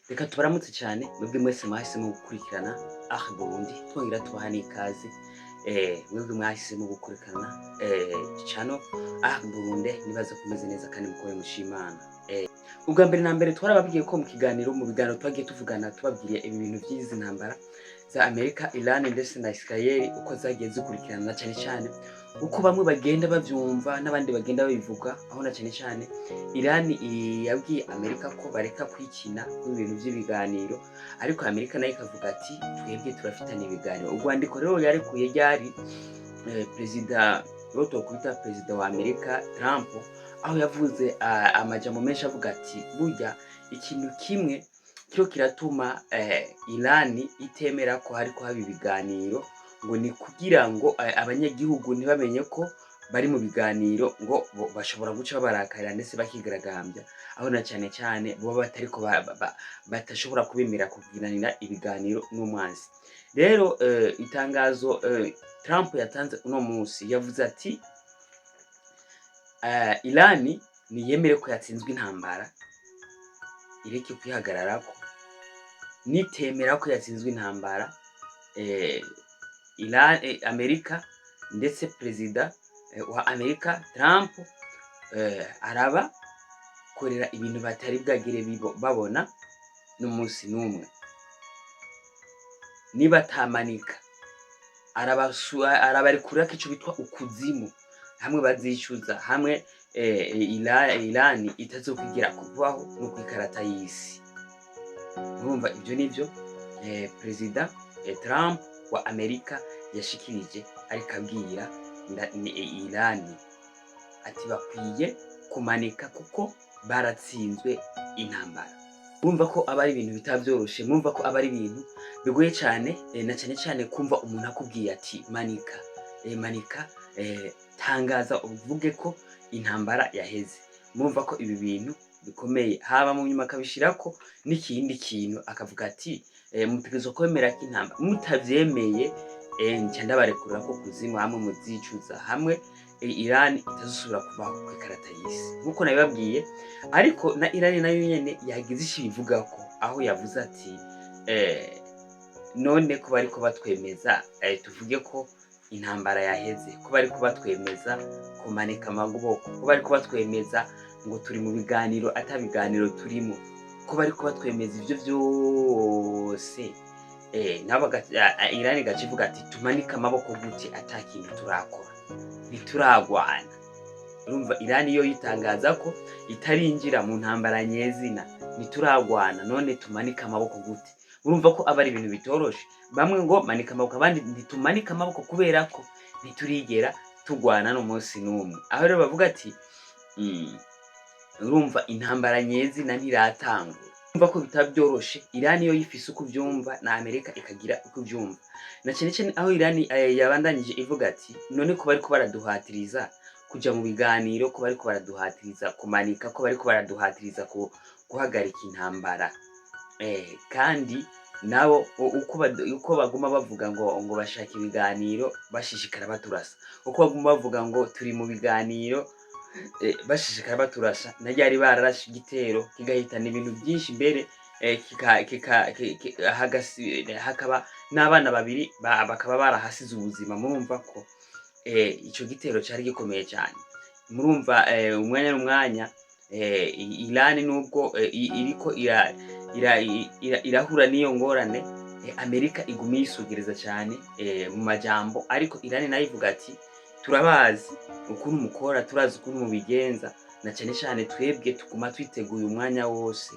Reka tubaramutse cyane mwebwe mwese mwahisemo gukurikirana Burundi twongera tubaha n'ikaze mwebwe mwahisemo gukurikirana channel Burundi nibaza kumeze neza kandi mukore mushimana. Ubwa mbere na mbere twarababwiye ko mu biganiro twagiye tuvugana tubabwiriye ibi bintu by'izi ntambara za Amerika, Iran ndetse na Israel uko zagiye zikurikirana cyane uko bamwe bagenda bavyumva n'abandi bagenda babivuga, aho na cyane Iran yabwiye Amerika ko bareka kwikina ibintu by'ibiganiro, ariko Amerika nayo ikavuga ati twebwe turafitana ibiganiro. Urwandiko rero yarekuye ryari perezida wa Amerika Trump, aho yavuze amajambo menshi avuga ati burya ikintu kimwe cyo kiratuma Iran itemera ko hariko haba ibiganiro, ngo ni kugira ngo abanyagihugu ntibamenye ko bari mu biganiro, ngo bashobora guca barakarira ndetse bakigaragambya, aho na cyane bo batariko batashobora kubemera kugiranira ibiganiro n'umwansi. Rero itangazo Trump yatanze uno munsi yavuze ati Iran niyemere ko yatsinzwe intambara, ireke kwihagararako, nitemera ko yatsinzwe intambara Amerika ndetse perezida wa Amerika Trump araba korera ibintu batari bwagire babona n'umunsi n'umwe. Niba tamanika arabarekurira ko ico bitwa ukuzimu, hamwe bazicuza, hamwe Iran itazokwigira kubaho no kwikarata y'isi. Urumva ibyo nivyo perezida Trump wa Amerika yashikirije, ariko abwira Iran ati bakwiye kumanika kuko baratsinzwe intambara. Urumva ko aba ari ibintu bitavyoroshe, murumva ko aba ari ibintu bigoye cyane, na cyane kumva umuntu akubwiye ati manika, tangaza uvuge ko intambara yaheze. Murumva ko ibi bintu bikomeye, haba mu nyuma akabishirako n'ikindi kintu akavuga ati mutegerezwa kwemera ko intambara, mutavyemeye nca ndabarekurira ko kuzimu, hamwe muzicuza, hamwe Iran itazosubira kubaho kwikarata y'isi nkuko nabibabwiye. Ariko na Iran nayo nyene yagize ico bivugako, aho yavuze ati none ko bariko batwemeza tuvuge ko intambara yaheze, ko bariko batwemeza kumanika amaboko, ko bariko batwemeza ngo turi mu biganiro atabiganiro turimo, ko bariko batwemeza ivyo vyose nabo Iran igacivuga ati tumanike amaboko gute atakintu turakora, ntituragwana. Urumva Iran yo yitangaza ko itarinjira mu ntambara nyezina, ntituragwana, none tumanike amaboko gute? Urumva ko aba ari ibintu bitoroshe. Bamwe ngo manika amaboko, abandi ntitumanika amaboko kubera ko ntiturigera tugwana n'umunsi n'umwe. Aho rero bavuga ati urumva intambara nyezina ntiratangura. Urumva ko bitabyoroshe. Iran yo yifise uko byumva na Amerika ikagira uko byumva, na cyane aho Iran yabandanyije ivuga ati none ko bariko baraduhatiriza kuja mu biganiro, ko bariko baraduhatiriza kumanika, ko bariko baraduhatiriza guhagarika intambara, kandi nabo uko baguma bavuga ngo bashaka ibiganiro bashishikara baturasa, uko baguma bavuga ngo turi mu biganiro bashishikara baturasa, na ryari bararashe igitero kigahitana ibintu byinshi, mbere hakaba n'abana babiri bakaba barahasize ubuzima. Murumva ko ico gitero cyari gikomeye cyane. Murumva umwanya n'umwanya Iran nubwo iriko irahura n'iyo ngorane, Amerika iguma yisugereza cyane mu majambo, ariko Iran nayo ivuga ati turabazi ukuntu mukora, turazi ukuntu mubigenza, na cyane twebwe tuguma twiteguye umwanya wose,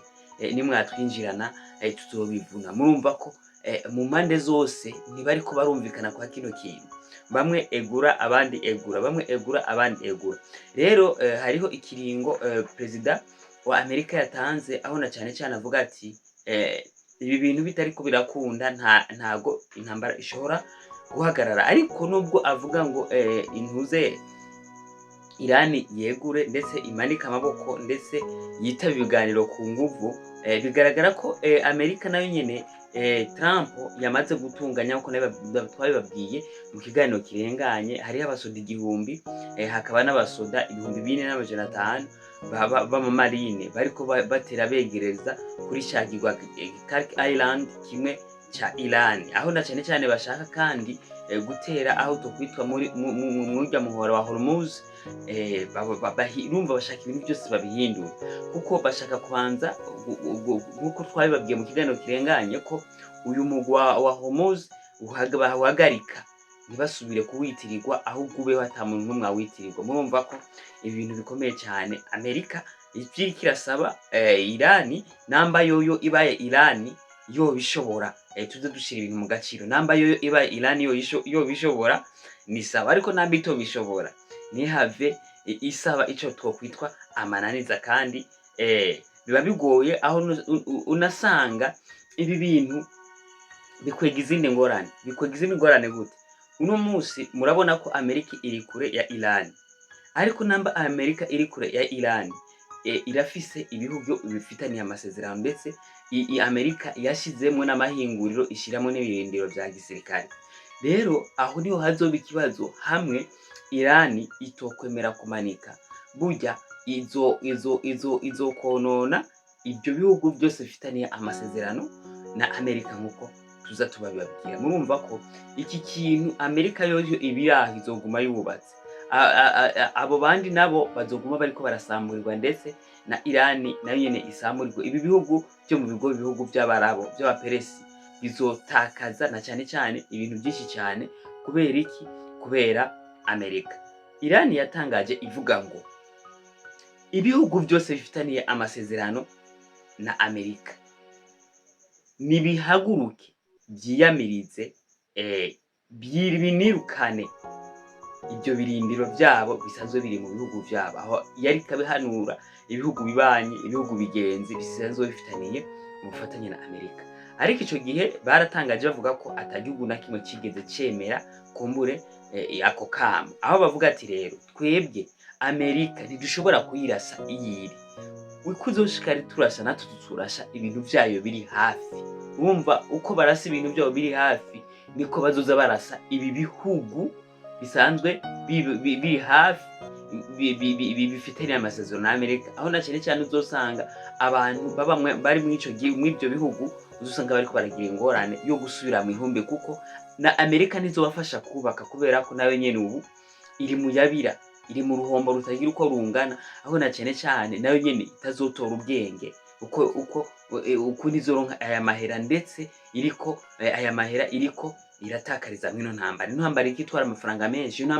nimwatwinjirana tuzobivuna. Murumva ko mu mpande zose ntibariko barumvikana kwa kino kintu, bamwe egura abandi egura, bamwe egura abandi egura. Rero hariho ikiringo perezida wa Amerika yatanze, aho na cyane avuga ati ibi bintu bitariko birakunda, ntago intambara ishobora guhagarara. Ariko nubwo avuga ngo intuze Iran yegure ndetse imanika amaboko ndetse yitaba ibiganiro ku nguvu, bigaragara ko Amerika nayo nyene Trump yamaze gutunganya uko twabibabwiye mu kiganiro kirenganye. Hariho abasoda 1000, hakaba n'abasoda 2500, b'amamarine bariko batera begereza kuri ca kirwa Kirk Island kimwe ca Iran, aho na cane cane bashaka kandi gutera aho twokwitwa murya muhora wa Hormuz. Urumva bashaka ibintu byose babihindura, kuko bashaka kubanza nk'uko twabibabwiye mu kiganiro kirenganye ko uyu mugwa wa Hormuz bahagarika ntibasubire kuwitirirwa, ahubwo ubeho ata muntu n'umwe awitirirwa. Murumva ko ibintu bikomeye cyane. Amerika ikiriko irasaba Irani, namba yoyo ibaye Irani yo bishobora, tuze dushira ibintu mu gaciro, namba yoyo ibaye Irani yo bishobora ni sawa, ariko namba ito bishobora ntihave isaba ico twokwitwa amananiza. Kandi biba bigoye aho unasanga ibi bintu bikwega izindi ngorane gute. Uno munsi murabona ko Amerika iri kure ya Iran, ariko namba Amerika iri kure ya Iran irafise ibihugu bifitaniye amasezerano, ndetse Amerika yashizemwe n'amahinguriro ishiramo n'ibirindiro vya gisirikare. Rero aho niho hazoba ikibazo hamwe Iran itokwemera kumanika, burya izo konona ibyo bihugu byose bifitaniye amasezerano na Amerika nkuko tuza tubababwira. Murumva ko iki kintu Amerika yoyo ibiraho izoguma yubatse, abo bandi nabo bazoguma bariko barasamburirwa, ndetse na Iran nayo nyene isamburirwa. Ibi bihugu byo mu bihugu by'abarabo by'abaperesi bizotakaza na cyane cyane ibintu byinshi cyane. Kubera iki? Kubera Amerika. Iran yatangaje ivuga ngo ibihugu byose bifitaniye amasezerano na Amerika nibihaguruke byiyamirize binirukane ibyo birindiro byabo bisanzwe biri mu bihugu byabo, aho yari kabihanura ibihugu bibanye, ibihugu bigenzi bisanzwe bifitaniye ubufatanye na Amerika. Ariko ico gihe baratangaje bavuga ko atagihugu na kimwe kigeze cemera kumbure ako kamo, aho bavuga ati rero twebwe Amerika ntidushobora kuyirasa iyiri, wikuzoshikari turasa natwe tuturasha ibintu vyayo biri hafi. Urumva uko barasa ibintu byabo biri hafi niko bazoza barasa ibi bihugu bisanzwe biri hafi bifitanye amasezerano na Amerika, aho na cyane uzosanga abantu bari mw'ibyo bihugu uzosanga bariko baragira ingorane yo gusubira mu ihumbi, kuko na Amerika ntizobafasha kubaka, kubera ko nawe nyene ubu iri mu yabira, iri mu ruhombo rutagira uko rungana, aho na cyane nayo nyene itazotora ubwenge uko nizoronka aya mahera, ndetse aya mahera iriko iratakariza mwino ntambara. Ino ntambara iriko itwara amafaranga menshi, ino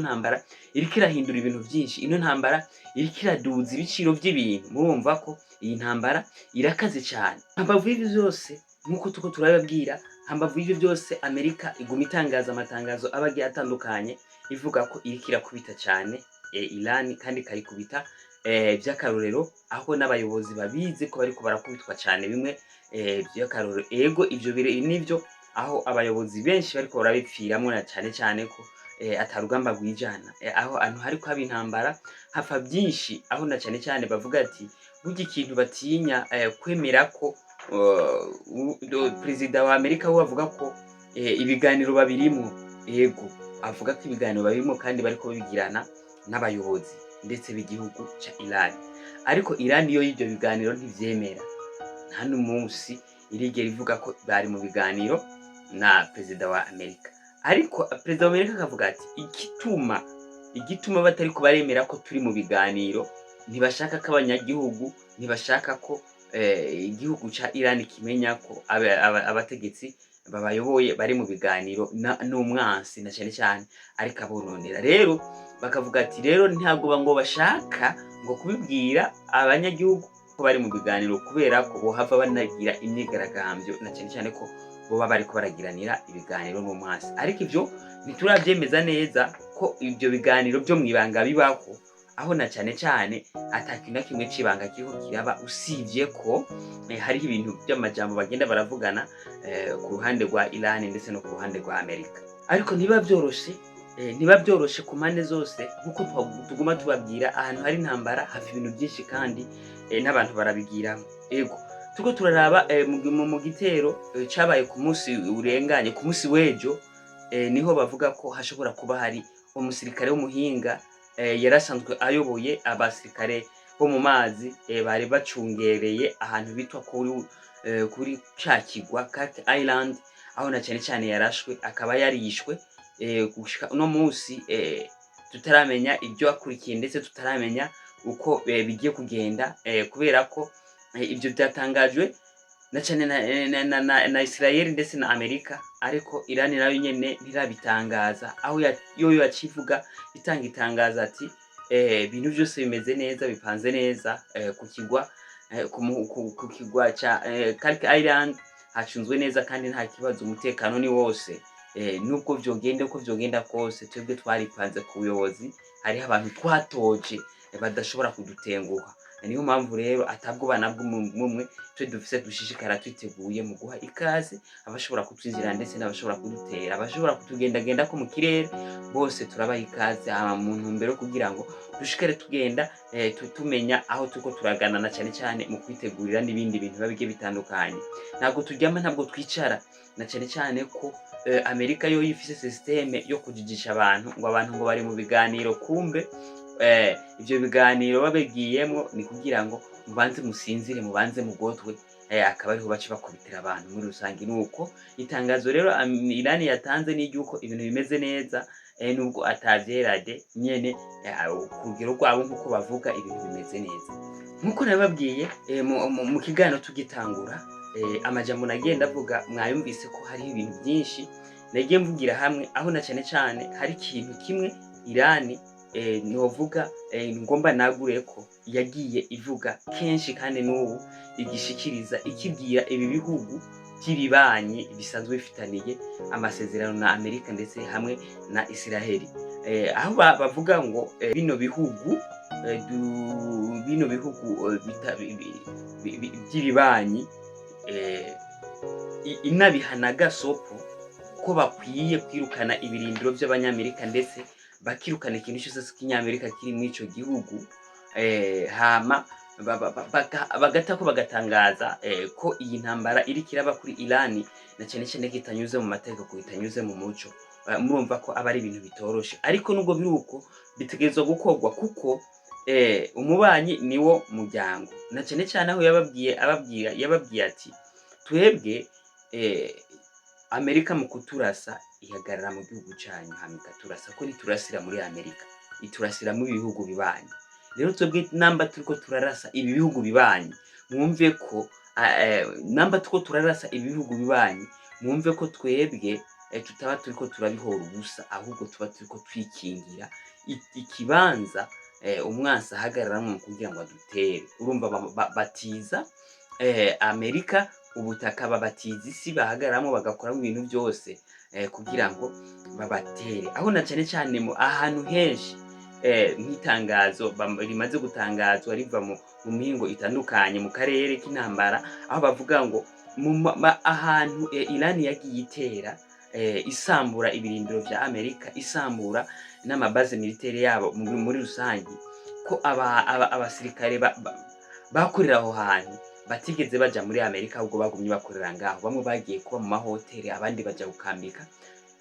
ntambara iriko irahindura ibintu byinshi, ino ntambara iriko iraduza ibiciro by'ibintu. Murumva ko iyi ntambara irakaze cyane. Hambavu y'ivyo byose nkuko tuko turababwira, hambavu y'ivyo byose Amerika iguma itangaza amatangazo abagiye atandukanye ivuga ko iriko irakubita cyane Iran, kandi kayikubita by'akarorero, aho n'abayobozi babizi ko bariko barakubitwa cyane bimwe by'akarorero. Ego ivyo bire nivyo, aho abayobozi benshi bariko barabipfiramwo na cyane ko atarugamba rwijana, aho hariko haba intambara hafa byinshi, aho na cyane bavuga ati burya ikintu batinya kwemera ko Perezida wa Amerika we avuga ko ibiganiro babirimwo. Ego avuga ko ibiganiro babirimwo kandi bariko babigirana n'abayobozi ndetse b'igihugu ca Iran, ariko Iran yo y'ibyo biganiro ntivyemera. Nta n'umunsi irigera ivuga ko bari mu biganiro na Perezida wa Amerika, ariko Perezida wa Amerika akavuga ati igituma batari kubaremera ko turi mu biganiro, ntibashaka ko abanyagihugu, ntibashaka ko igihugu ca Iran kimenya ko abategetsi babayoboye bari mu biganiro n'umwansi na cyane ariko abononera. Rero bakavuga ati rero ntabwo ngo bashaka ngo kubibwira abanyagihugu ko bari mu biganiro, kubera ko bohava banagira imyigaragambyo na cyane ko boba bariko baragiranira ibiganiro n'umwansi. Ariko ivyo ntituravyemeza neza ko ibyo biganiro byo mwibanga bibaho, aho na cyane atakintu na kimwe cibanga kiriko kiraba, usivye ko hariho ibintu by'amajambo bagenda baravugana ku ruhande rwa Iran ndetse no ku ruhande rwa Amerika. Ariko niba byoroshe ku mpande zose, nkuko tuguma tubabwira, ahantu hari intambara hafi ibintu byinshi kandi n'abantu barabigiramo. Ego tuko turaraba mu gitero cabaye ku munsi urenganye, ku munsi w'ejo, niho bavuga ko hashobora kuba hari umusirikare w'umuhinga yarasanzwe ayoboye abasirikare bo mu mazi bari bacungereye ahantu bitwa kuri ca kigwa Cat Island, aho na cane yarashwe akaba yarishwe gushika uno musi tutaramenya ibyo wakurikiye ndetse tutaramenya uko bigiye kugenda kubera ko ibyo byatangajwe na cane na Israel ndetse na Amerika, ariko Iran nayo nyene ntirabitangaza, aho yoyo yacivuga itanga itangaza ati ibintu byose bimeze neza bipanze neza ku kigwa ca Cat Island hacunzwe neza kandi nta kibazo, umutekano ni wose. Nubwo vyogenda uko vyogenda kose twebwe twaripanze ku buyobozi, hariho abantu twatoje badashobora kudutenguha. Niyo mpamvu rero atabwoba nabwo mumwe twe dufise dushishikara twiteguye mu guha ikaze abashobora kutwinjira ndetse n'abashobora kudutera, abashobora kutugendagenda ko mu kirere bose turabaha ikaze mu ntumbero kugira ngo dushikare tugenda tumenya aho turiko turagana, na cane mu kwitegurira n'ibindi bintu biba bigiye bitandukanye. Ntabwo turyama, ntabwo twicara, na cane ko Amerika yo ifise systeme yo kujijisha abantu ngo bari mu biganiro, kumbe ivyo biganiro babigiyemwo ni kugira ngo mubanze musinzire, mubanze mugotwe, akaba ariho baca bakubitira abantu muri rusange. Nuko itangazo rero Iran yatanze ni ryuko ibintu bimeze neza, nubwo atavyerade nyene kurugero rwabo nkuko bavuga ibintu bimeze neza. Nkuko nababwiye mu kiganiro tugitangura, amajambo nagiye ndavuga mwayumvise ko hari ibintu byinshi nagiye mvugira hamwe, aho na cane hari ikintu kimwe Iran novuga ngomba nagure ko yagiye ivuga kenshi kandi n'ubu igishikiriza ikibwira ibi bihugu by'ibibanyi bisanzwe bifitaniye amasezerano na Amerika ndetse hamwe na Israel, aho bavuga ngo bino bihugu by'ibibanyi inabihana gasopo ko bakwiye kwirukana ibirindiro by'abanyamerika ndetse bakirukana ikintu cyose cy'inyamerika kiri muri ico gihugu, hama bagatako bagatangaza ko iyi ntambara iri kiraba kuri Iran na cane kitanyuze mu mategeko, kitanyuze mu muco. Murumva ko aba ari ibintu bitoroshe, ariko nubwo biruko bitegerezwa gukorwa kuko umubanyi niwo muryango, na cane aho yababwiye ati twebwe Amerika mu kuturasa ihagarara mu gihugu cyanyu, hama ikaturasa ko niturasira muri Amerika iturasira mu bihugu bibanyi. Rero twebwe namba turiko turarasa ibi bihugu bibanyi, mwumve ko namba turiko turarasa ibi bihugu bibanyi, mwumve ko twebwe tutaba turiko turabihora ubusa, ahubwo tuba turiko twikingira ikibanza umwansi ahagararamo kugira ngo adutere. Urumva batiza Amerika ubutaka, babatiza isi bahagararamo bagakoramo ibintu byose kugira ngo babatere, aho na cane mu ahantu henshi nk'itangazo rimaze gutangazwa riva mu mihingo itandukanye mu karere k'intambara, aho bavuga ngo ahantu Iran yagiye itera isambura ibirindiro vya Amerika, isambura n'amabaze militaire yabo muri rusangi, ko abasirikare bakorera aho hantu batigeze baja muri Amerika, ahubwo bagumye bakorera ngaho. Bamwe bagiye kuba mu mahoteli, abandi baja gukambika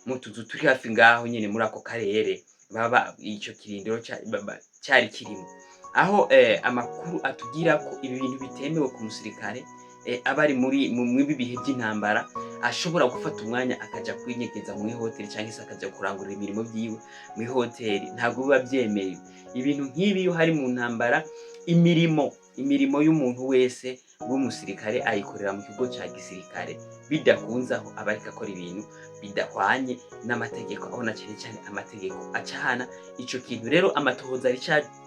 mu tuzu turi hafi ngaho nyene muri ako karere baba ico kirindiro cyari kirimo, aho amakuru atubwira ko ibi bintu bitemewe ku musirikare abari muri bihe by'intambara ashobora gufata umwanya akaja kwinyegeza mu hoteli cyangwa se akaja kurangurira imirimo byiwe mu hoteli. Ntabwo biba byemewe ibintu nk'ibi iyo hari mu ntambara. Imirimo y'umuntu wese w'umusirikare ayikorera mu kigo cya gisirikare, bidakunze aho aba ariko akora ibintu bidahwanye n'amategeko, aho na cyane amategeko acahana ico kintu. Rero amatohoza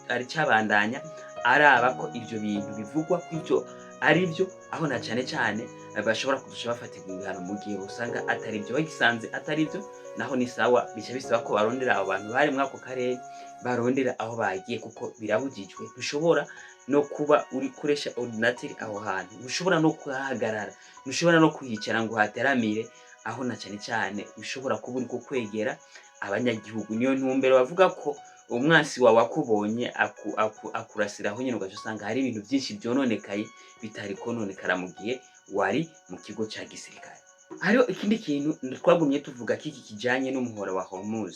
ari cabandanya araba ko ivyo bintu bivugwa kw'ivyo ari byo, aho na cyane bashobora kudusha bafatirwa ibihano mu gihe usanga atari byo. Bagisanze atari byo naho ni sawa, bica bisaba ko barondera abo bantu bari muri ako karere, barondera aho bagiye, kuko birabujijwe. Ntushobora no kuba uri kuresha ordinateur aho hantu, ntushobora no kuhagarara, ntushobora no kuhicara ngo hateramire, aho na cyane ushobora kuba uri kwegera abanyagihugu. Niyo ntumbero bavuga ko umwansi wawe akubonye akurasiraho nyine, ugaca usanga hari ibintu byinshi byononekaye bitari kononekara mu gihe wari mu kigo cya gisirikare. Hariho ikindi kintu twagumye tuvuga kiki kijanye n'umuhora wa Hormuz.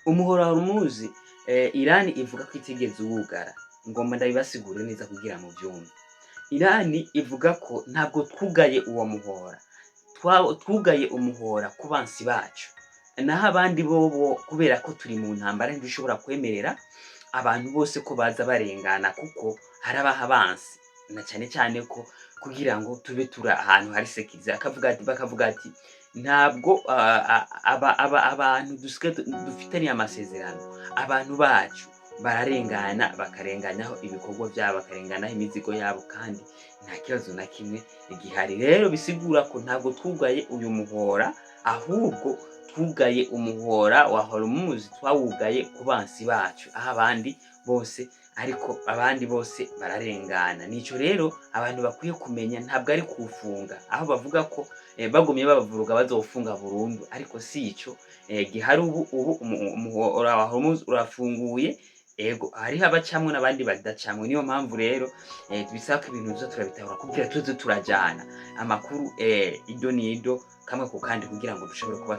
Umuhora wa Hormuz Iran ivuga ko itigeze uwugara, ngomba ndabibasigure neza kugira mu byumve. Irani ivuga ko ntabwo twugaye uwo muhora, twugaye umuhora ku bansi bacu, naho abandi bobo kubera ko turi mu ntambara ntibishobora kwemerera abantu bose ko baza barengana, kuko harabaha abansi na cyane cyane ko kugira ngo tube tura ahantu hari sekirize. Bakavuga ati ntabwo abantu dufitaniye amasezerano, abantu bacu bararengana, bakarenganyaho ibikorwa byabo, bakarenganyaho imizigo yabo, kandi nta kibazo na kimwe gihari. Rero bisigura ko ntabwo twugaye uyu muhora, ahubwo twugaye umuhora wa Hormuz, twawugaye ku bansi bacu, aho abandi bose ariko abandi bose bararengana. Nico rero abantu bakwiye kumenya, ntabwo ari kufunga, aho bavuga ko bagumye babavuruga bazofunga burundu, ariko si ico gihari. Ubu umuhora wa Hormuz urafunguye, ego hariho abacamwe n'abandi badacamwe. Niyo mpamvu rero bisaba ko ibintu byose turabitahura kugira tuze turajana amakuru ido nido kamwe ku kandi, kugira ngo dushobore kuba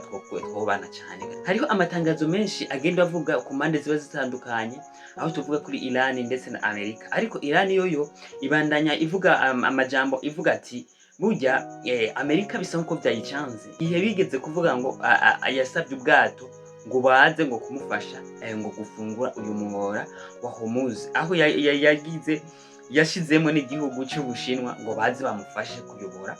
twobana cyane. Hariho amatangazo menshi agenda avuga ku mpande ziba zitandukanye, aho tuvuga kuri Iran ndetse na Amerika, ariko Iran yoyo ibandanya ivuga amajambo ivuga ati burya Amerika bisa nkuko byayicanze. Ihe bigeze kuvuga ngo yasabye ubwato ngo baze ngo kumufasha ngo gufungura uyu muhora wa Hormuz, aho yashizemo n'igihugu cy'Ubushinwa ngo baze bamufashe kuyobora,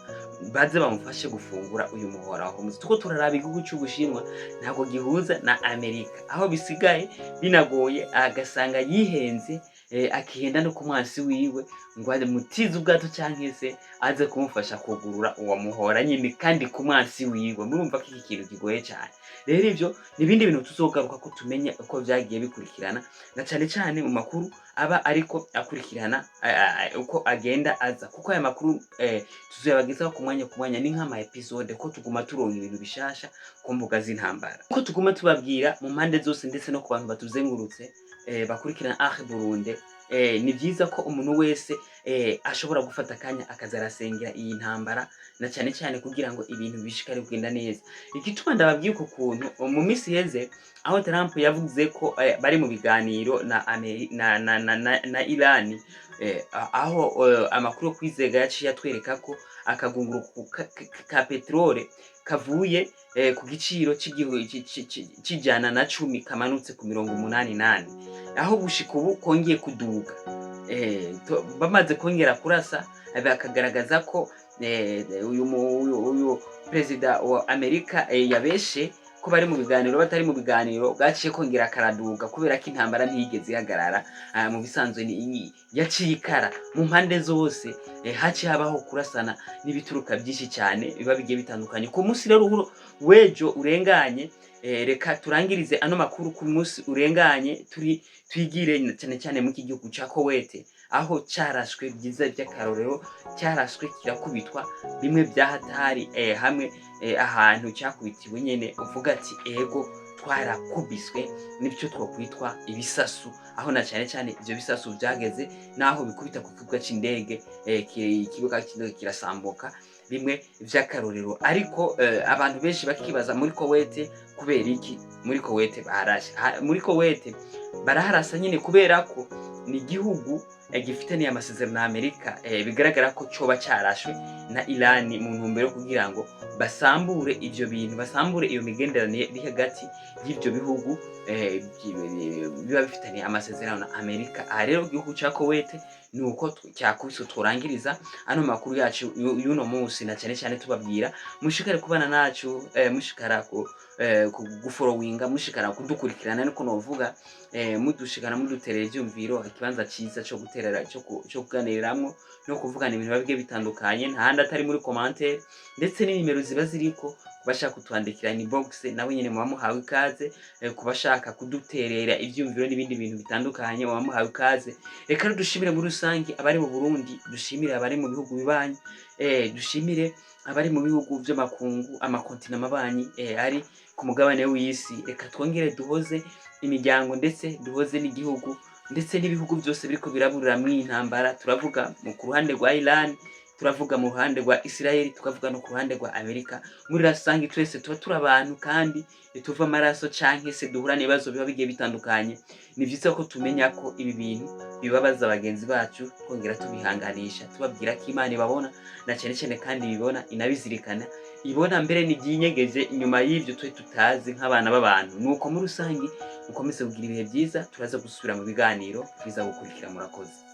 baze bamufashe gufungura uyu muhora wa Hormuz. Tuko turaraba igihugu cy'Ubushinwa ntabwo gihuza na Amerika, aho bisigaye binagoye agasanga yihenze, akihenda no ku mwansi wiwe ngo aze mutize ubwato cyangwa se aze kumufasha kugurura uwo muhora nyine, kandi ku mwansi wiwe. Murumva ko iki kintu kigoye cyane. Rero ivyo nibindi bintu tuzogaruka ko tumenye uko byagiye bikurikirana, na cyane cyane mu makuru aba ariko akurikirana uko agenda aza, kuko aya makuru tuzoyabagezaho ku mwanya ni nk'ama episode, ko tuguma turonka ibintu bishasha ku mbuga z'intambara, ko tuguma tubabwira mu mpande zose ndetse no ku bantu batuzengurutse bakurikirana Akhi Burundi. Ni byiza ko umuntu wese ashobora gufata akanya akazarasengera iyi ntambara, na cyane cyane kugira ngo ibintu bishikare kugenda neza. Igituma ndababwiye uko kuntu mu minsi heze aho Trump yavuze ko bari mu biganiro na Iran, aho amakuru yo kwizega yaciye atwereka ko akagunguru ka petrole kavuye ku giciro cy'ijana na 10 kamanutse ku 88, aho gushika ubu kongeye kuduga. Bamaze kongera kurasa bakagaragaza ko uyu president wa Amerika yabeshe ko bari mu biganiro, batari mu biganiro, gaciye kongera karaduga kubera ko intambara ntiyigeze ihagarara. Mu bisanzwe yaciye ikara mu mpande zose, haciye habaho kurasana n'ibituruka byinshi cyane biba bigiye bitandukanye. Ku munsi rero wejo urenganye, reka turangirize ano makuru ku munsi urenganye, twigire cyane cyane mu gihugu cya Kuwait, aho cyarashwe byiza by'akarorero, cyarashwe kirakubitwa bimwe byahatari, hamwe ahantu cyakubitiwe nyene uvuga ati ego twarakubiswe n'ibyo twokwitwa ibisasu, aho na cyane cyane ibyo bisasu byageze naho bikubita ku kibuga cy'indege, ikibuga cy'indege kirasambuka bimwe by'akarorero. Ariko abantu benshi bakibaza muri Kuwait kubera iki muri Kuwait barasha. Muri Kuwait baraharasa nyine kubera ko ni igihugu gifitaniye amasezerano na Amerika, bigaragara ko coba cyarashwe na Iran mu ntumbero kugira ngo basambure ivyo bintu, basambure iyo migenderanire iri hagati y'ivyo bihugu biba bifitaniye amasezerano na Amerika. Aha rero igihugu cya Kuwait nuko cyakubise. Turangiriza ano makuru yacu y'uno munsi, na cyane cyane tubabwira mushikare kubana nacu, mushikara guforowinga, mushikara kudukurikirana, niko novuga mudushikana muduterera ivyumviro, ikibanza cyiza cyo guterera cyo kuganiramwo no kuvugana ibintu bigiye bitandukanye, ntahandi atari muri commentaire, ndetse n'inimero ziba ziriko kubashaka kutwandikira inbox, nawe nyine muhawe ikaze. Kubashaka kuduterera ivyumviro n'ibindi bintu bitandukanye muhawe ikaze. Reka dushimire muri rusangi abari mu Burundi, dushimire abari mu bihugu bibanyi, dushimire abari mu bihugu by'amakungu, amakontinent mabanyi ari ku mugabane w'isi. Reka twongere duhoze imiryango ndetse duhoze n'igihugu ndetse n'ibihugu byose biriko biraburira mu intambara. Turavuga mu ku ruhande rwa Iran, turavuga mu ruhande rwa Israel, tukavuga no ku ruhande rwa Amerika. Muri rusangi twese tuba turi abantu kandi ntituva amaraso canke se duhura n'ibibazo biba bigiye bitandukanye. Ni vyiza ko tumenya ko ibi bintu bibabaza bagenzi bacu, twongera tubihanganisha tubabwira ko Imana ibabona na cane cane kandi ibibona inabizirikana, ibona mbere n'ivyinyegeje inyuma y'ivyo twe tutazi nk'abana b'abantu. Nuko muri rusangi mukomeze kugira ibihe vyiza, turaza gusubira mu biganiro biza gukurikira. Murakoze.